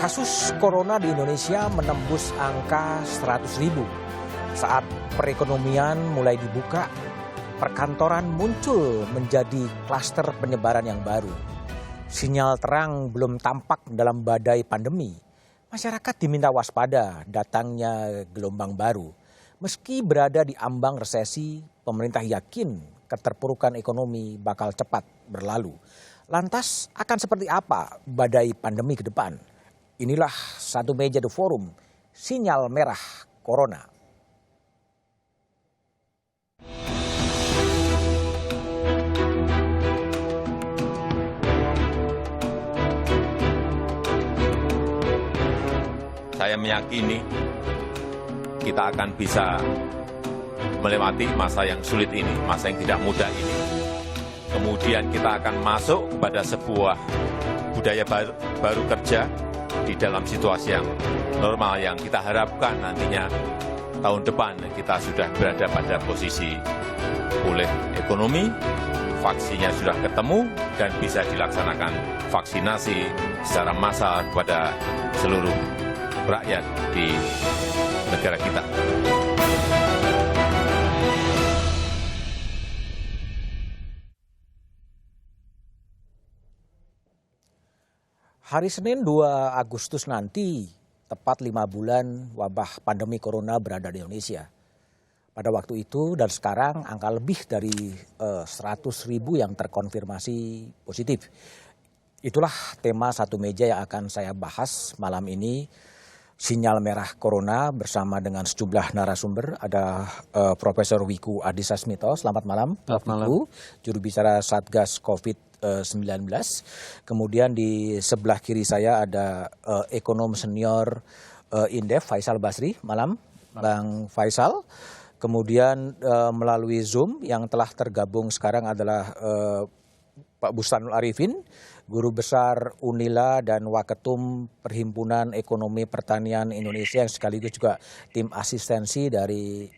Kasus corona di Indonesia menembus angka 100.000. Saat perekonomian mulai dibuka, perkantoran muncul menjadi klaster penyebaran yang baru. Sinyal terang belum tampak dalam badai pandemi. Masyarakat diminta waspada datangnya gelombang baru. Meski berada di ambang resesi, pemerintah yakin keterpurukan ekonomi bakal cepat berlalu. Lantas akan seperti apa badai pandemi ke depan? Inilah Satu Meja The Forum, sinyal merah corona. Saya meyakini kita akan bisa melewati masa yang sulit ini, masa yang tidak mudah ini. Kemudian kita akan masuk kepada sebuah budaya baru kerja di dalam situasi yang normal yang kita harapkan nantinya tahun depan kita sudah berada pada posisi pulih ekonomi, vaksinnya sudah ketemu dan bisa dilaksanakan vaksinasi secara massal kepada seluruh rakyat di negara kita. Hari Senin 2 Agustus nanti, tepat 5 bulan wabah pandemi corona berada di Indonesia. Pada waktu itu dan sekarang angka lebih dari 100.000 yang terkonfirmasi positif. Itulah tema Satu Meja yang akan saya bahas malam ini. Sinyal merah corona bersama dengan sejumlah narasumber. Ada Profesor Wiku Adhisa Smito. Selamat malam, Prof. Wiku, juru bicara Satgas COVID-19. Kemudian di sebelah kiri saya ada ekonom senior Indef Faisal Basri. Malam, Bang Faisal. Kemudian melalui Zoom yang telah tergabung sekarang adalah Pak Bustanul Arifin, Guru Besar Unila dan Waketum Perhimpunan Ekonomi Pertanian Indonesia yang sekaligus juga tim asistensi dari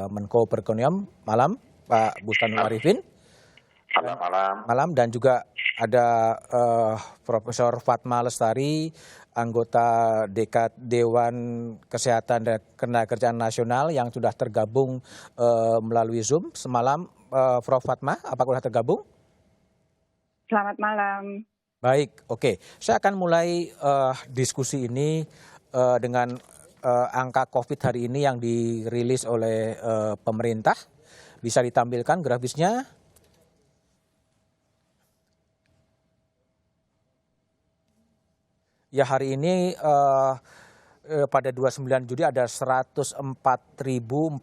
Menko Perekonomian. Malam, Pak Bustanul Arifin. Malam. Dan juga ada Profesor Fatma Lestari, anggota Dewan Kesehatan dan Ketenagakerjaan Nasional yang sudah tergabung melalui Zoom. Semalam, Prof. Fatma, apakah sudah tergabung? Selamat malam. Baik, oke. Saya akan mulai diskusi ini dengan angka COVID hari ini yang dirilis oleh pemerintah. Bisa ditampilkan grafisnya? Ya, hari ini pada 29 Juli ada 104.432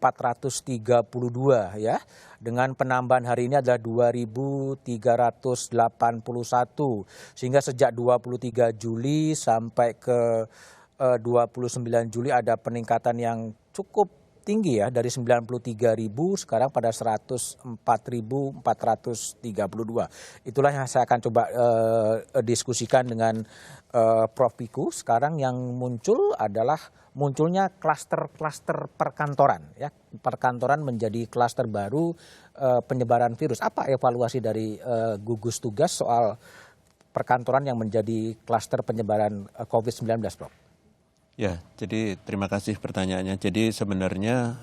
ya. Dengan penambahan hari ini adalah 2.381. Sehingga sejak 23 Juli sampai ke 29 Juli ada peningkatan yang cukup tinggi ya, dari 93.000 sekarang pada 104.432. Itulah yang saya akan coba diskusikan dengan Prof. Wiku. Sekarang yang muncul adalah munculnya klaster-klaster perkantoran ya. Perkantoran menjadi klaster baru penyebaran virus. Apa evaluasi dari gugus tugas soal perkantoran yang menjadi klaster penyebaran COVID-19, Prof? Ya, jadi terima kasih pertanyaannya. Jadi sebenarnya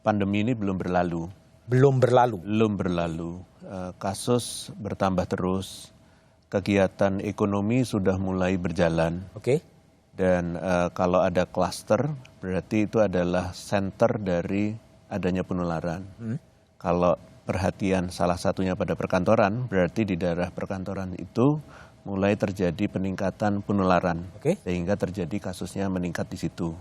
pandemi ini belum berlalu. Belum berlalu? Belum berlalu. Kasus bertambah terus, kegiatan ekonomi sudah mulai berjalan. Oke. Dan kalau ada klaster, berarti itu adalah center dari adanya penularan. Kalau perhatian salah satunya pada perkantoran, berarti di daerah perkantoran itu mulai terjadi peningkatan penularan, sehingga terjadi kasusnya meningkat di situ.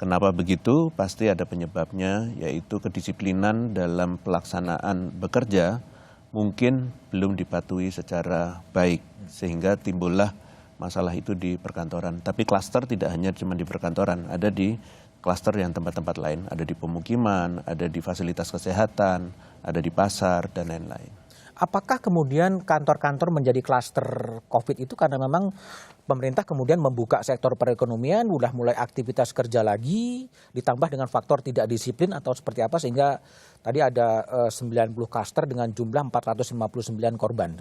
Kenapa begitu? Pasti ada penyebabnya, yaitu kedisiplinan dalam pelaksanaan bekerja mungkin belum dipatuhi secara baik, sehingga timbullah masalah itu di perkantoran. Tapi klaster tidak hanya cuma di perkantoran, ada di klaster yang tempat-tempat lain, ada di pemukiman, ada di fasilitas kesehatan, ada di pasar, dan lain-lain. Apakah kemudian kantor-kantor menjadi klaster COVID itu karena memang pemerintah kemudian membuka sektor perekonomian, udah mulai aktivitas kerja lagi, ditambah dengan faktor tidak disiplin atau seperti apa sehingga tadi ada 90 klaster dengan jumlah 459 korban?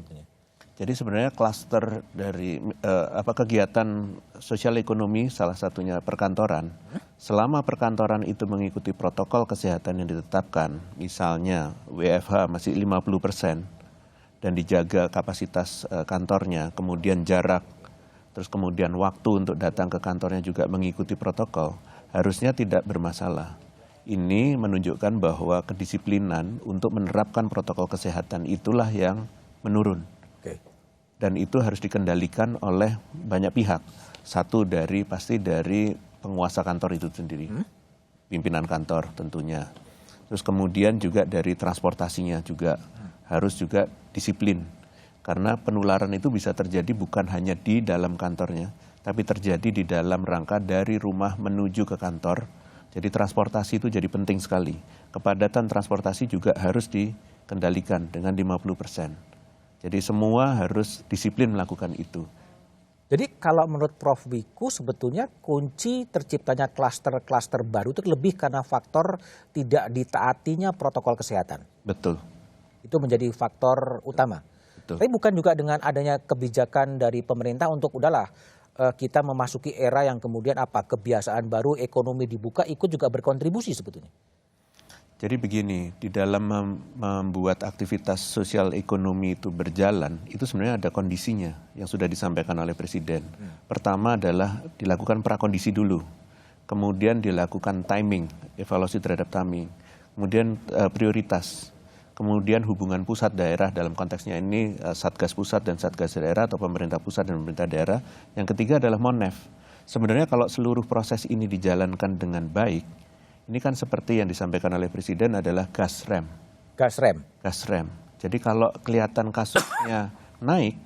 Jadi sebenarnya klaster dari kegiatan sosial ekonomi salah satunya perkantoran. Selama perkantoran itu mengikuti protokol kesehatan yang ditetapkan, misalnya WFH masih 50% dan dijaga kapasitas kantornya, kemudian jarak, terus kemudian waktu untuk datang ke kantornya juga mengikuti protokol, harusnya tidak bermasalah. Ini menunjukkan bahwa kedisiplinan untuk menerapkan protokol kesehatan itulah yang menurun. Dan itu harus dikendalikan oleh banyak pihak. Satu pasti dari penguasa kantor itu sendiri, pimpinan kantor tentunya. Terus kemudian juga dari transportasinya juga harus juga disiplin. Karena penularan itu bisa terjadi bukan hanya di dalam kantornya, tapi terjadi di dalam rangka dari rumah menuju ke kantor. Jadi transportasi itu jadi penting sekali. Kepadatan transportasi juga harus dikendalikan dengan 50%. Jadi semua harus disiplin melakukan itu. Jadi kalau menurut Prof. Wiku sebetulnya kunci terciptanya klaster-klaster baru itu lebih karena faktor tidak ditaatinya protokol kesehatan. Betul. Itu menjadi faktor utama. Betul. Tapi bukan juga dengan adanya kebijakan dari pemerintah untuk udahlah kita memasuki era yang kemudian kebiasaan baru, ekonomi dibuka ikut juga berkontribusi sebetulnya. Jadi begini, di dalam membuat aktivitas sosial ekonomi itu berjalan, itu sebenarnya ada kondisinya yang sudah disampaikan oleh Presiden. Pertama adalah dilakukan prakondisi dulu, kemudian dilakukan timing, evaluasi terhadap timing, kemudian prioritas, kemudian hubungan pusat daerah dalam konteksnya ini Satgas Pusat dan Satgas Daerah atau pemerintah pusat dan pemerintah daerah. Yang ketiga adalah Monef. Sebenarnya kalau seluruh proses ini dijalankan dengan baik, ini kan seperti yang disampaikan oleh Presiden adalah gas rem. Gas rem. Gas rem. Jadi kalau kelihatan kasusnya naik,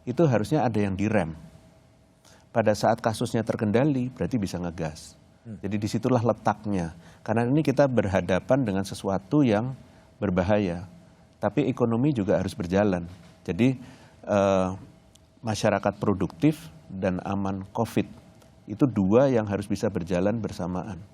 itu harusnya ada yang direm. Pada saat kasusnya terkendali, berarti bisa ngegas. Jadi disitulah letaknya. Karena ini kita berhadapan dengan sesuatu yang berbahaya. Tapi ekonomi juga harus berjalan. Jadi masyarakat produktif dan aman COVID. Itu dua yang harus bisa berjalan bersamaan.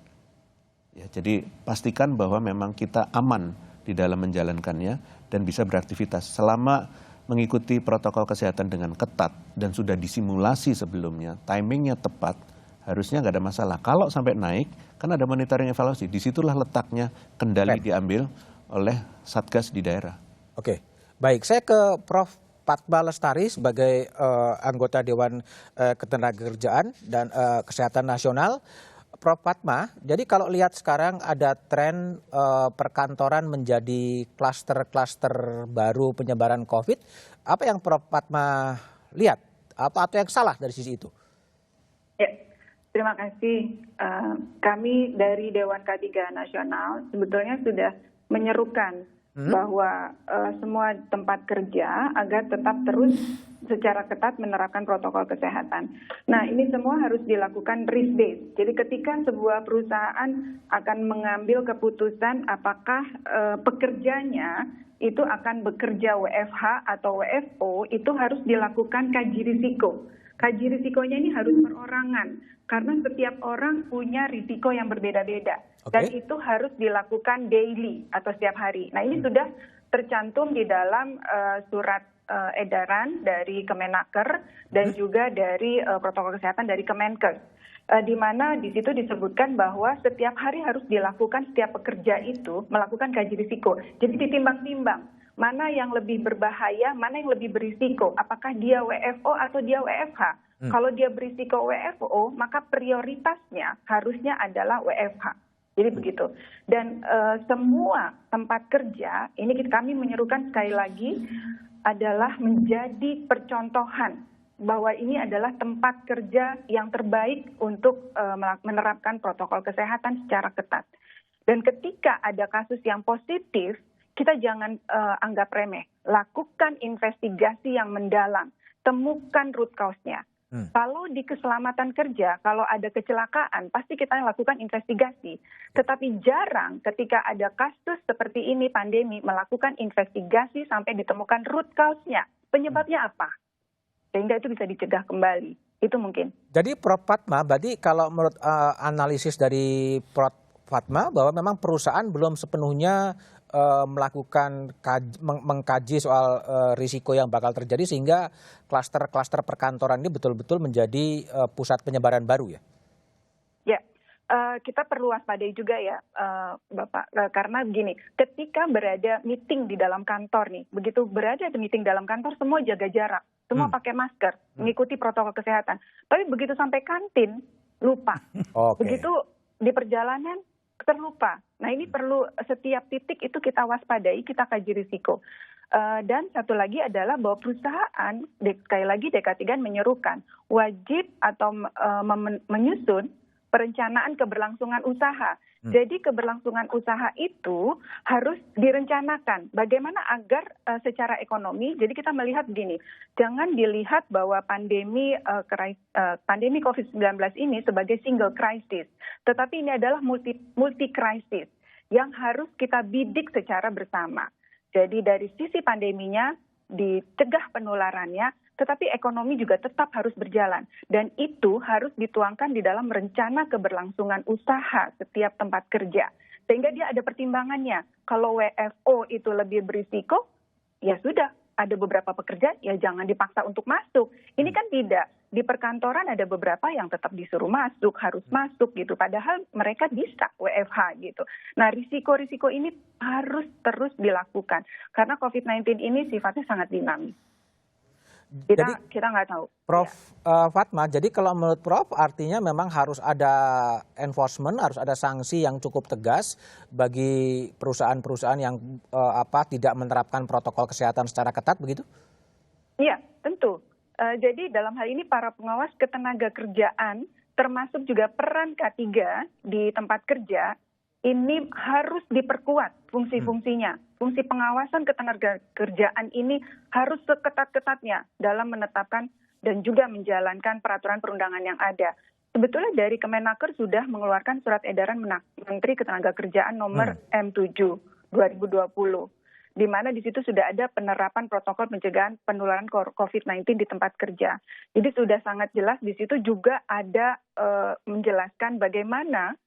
Ya, jadi pastikan bahwa memang kita aman di dalam menjalankannya dan bisa beraktivitas. Selama mengikuti protokol kesehatan dengan ketat dan sudah disimulasi sebelumnya, timingnya tepat, harusnya nggak ada masalah. Kalau sampai naik, kan ada monitoring evaluasi. Disitulah letaknya kendali diambil oleh Satgas di daerah. Oke, baik. Saya ke Prof. Fatma Lestari sebagai anggota Dewan Ketenagakerjaan dan Kesehatan Nasional. Prof. Fatma, jadi kalau lihat sekarang ada tren perkantoran menjadi klaster-klaster baru penyebaran COVID, apa yang Prof. Fatma lihat atau yang salah dari sisi itu? Ya, terima kasih. Kami dari Dewan K3 Nasional sebetulnya sudah menyerukan bahwa semua tempat kerja agar tetap terus secara ketat menerapkan protokol kesehatan. Nah, ini semua harus dilakukan risk based. Jadi ketika sebuah perusahaan akan mengambil keputusan apakah pekerjanya itu akan bekerja WFH atau WFO, itu harus dilakukan kaji risiko. Kaji risikonya ini harus perorangan, karena setiap orang punya risiko yang berbeda-beda. Dan itu harus dilakukan daily atau setiap hari. Nah, ini sudah tercantum di dalam surat edaran dari Kemenaker dan juga dari protokol kesehatan dari Kemenkes, di mana di situ disebutkan bahwa setiap hari harus dilakukan setiap pekerja itu melakukan kaji risiko. Jadi ditimbang-timbang mana yang lebih berbahaya, mana yang lebih berisiko, apakah dia WFO atau dia WFH. Kalau dia berisiko WFO, maka prioritasnya harusnya adalah WFH. Jadi begitu. Dan semua tempat kerja, ini kami menyerukan sekali lagi, adalah menjadi percontohan bahwa ini adalah tempat kerja yang terbaik untuk menerapkan protokol kesehatan secara ketat. Dan ketika ada kasus yang positif, kita jangan anggap remeh. Lakukan investigasi yang mendalam, temukan root cause-nya. Kalau di keselamatan kerja, kalau ada kecelakaan, pasti kita lakukan investigasi. Tetapi jarang ketika ada kasus seperti ini, pandemi, melakukan investigasi sampai ditemukan root cause-nya. Penyebabnya apa? Sehingga itu bisa dicegah kembali. Itu mungkin. Jadi Prof. Fatma, berarti kalau menurut analisis dari Prof. Fatma, bahwa memang perusahaan belum sepenuhnya melakukan mengkaji soal risiko yang bakal terjadi sehingga klaster-klaster perkantoran ini betul-betul menjadi pusat penyebaran baru ya? Ya, kita perlu waspadai juga ya, Bapak, karena begini, ketika berada meeting di dalam kantor nih, begitu berada di meeting dalam kantor semua jaga jarak, semua pakai masker, mengikuti protokol kesehatan. Tapi begitu sampai kantin, lupa. Begitu di perjalanan terlupa. Nah ini perlu setiap titik itu kita waspadai, kita kaji risiko. Dan satu lagi adalah bahwa perusahaan, sekali lagi DK3 menyerukan, wajib atau menyusun perencanaan keberlangsungan usaha. Jadi keberlangsungan usaha itu harus direncanakan. Bagaimana agar secara ekonomi, jadi kita melihat begini, jangan dilihat bahwa pandemi COVID-19 ini sebagai single crisis, tetapi ini adalah multi crisis yang harus kita bidik secara bersama. Jadi dari sisi pandeminya dicegah penularannya, tetapi ekonomi juga tetap harus berjalan. Dan itu harus dituangkan di dalam rencana keberlangsungan usaha setiap tempat kerja. Sehingga dia ada pertimbangannya. Kalau WFO itu lebih berisiko, ya sudah. Ada beberapa pekerja, ya jangan dipaksa untuk masuk. Ini kan tidak. Di perkantoran ada beberapa yang tetap disuruh masuk, harus masuk gitu. Padahal mereka bisa WFH gitu. Nah risiko-risiko ini harus terus dilakukan. Karena COVID-19 ini sifatnya sangat dinamis. Kita nggak tahu. Prof. Fatma, jadi kalau menurut Prof artinya memang harus ada enforcement, harus ada sanksi yang cukup tegas bagi perusahaan-perusahaan yang tidak menerapkan protokol kesehatan secara ketat begitu? Iya, tentu. Jadi dalam hal ini para pengawas ketenaga kerjaan termasuk juga peran K3 di tempat kerja ini harus diperkuat fungsi-fungsinya. Fungsi pengawasan ketenaga kerjaan ini harus seketat-ketatnya dalam menetapkan dan juga menjalankan peraturan perundangan yang ada. Sebetulnya dari Kemenaker sudah mengeluarkan surat edaran Menteri Ketenagakerjaan nomor M7 2020, di mana di situ sudah ada penerapan protokol pencegahan penularan COVID-19 di tempat kerja. Jadi sudah sangat jelas di situ juga ada menjelaskan bagaimana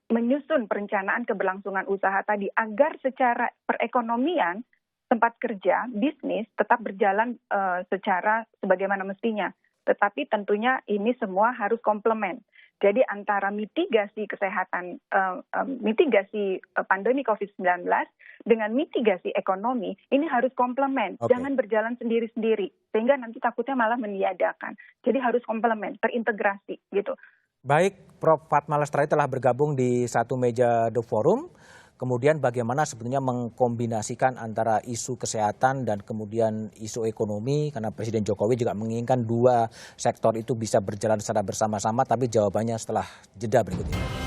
menyusun perencanaan keberlangsungan usaha tadi agar secara perekonomian tempat kerja, bisnis tetap berjalan secara sebagaimana mestinya. Tetapi tentunya ini semua harus komplement. Jadi antara mitigasi kesehatan, mitigasi pandemi COVID-19 dengan mitigasi ekonomi, ini harus komplement. Jangan berjalan sendiri-sendiri. Sehingga nanti takutnya malah meniadakan. Jadi harus komplement, terintegrasi gitu. Baik, Prof. Fatma Lestari telah bergabung di satu meja The Forum. Kemudian bagaimana sebetulnya mengkombinasikan antara isu kesehatan dan kemudian isu ekonomi, karena Presiden Jokowi juga menginginkan dua sektor itu bisa berjalan secara bersama-sama, tapi jawabannya setelah jeda berikut ini.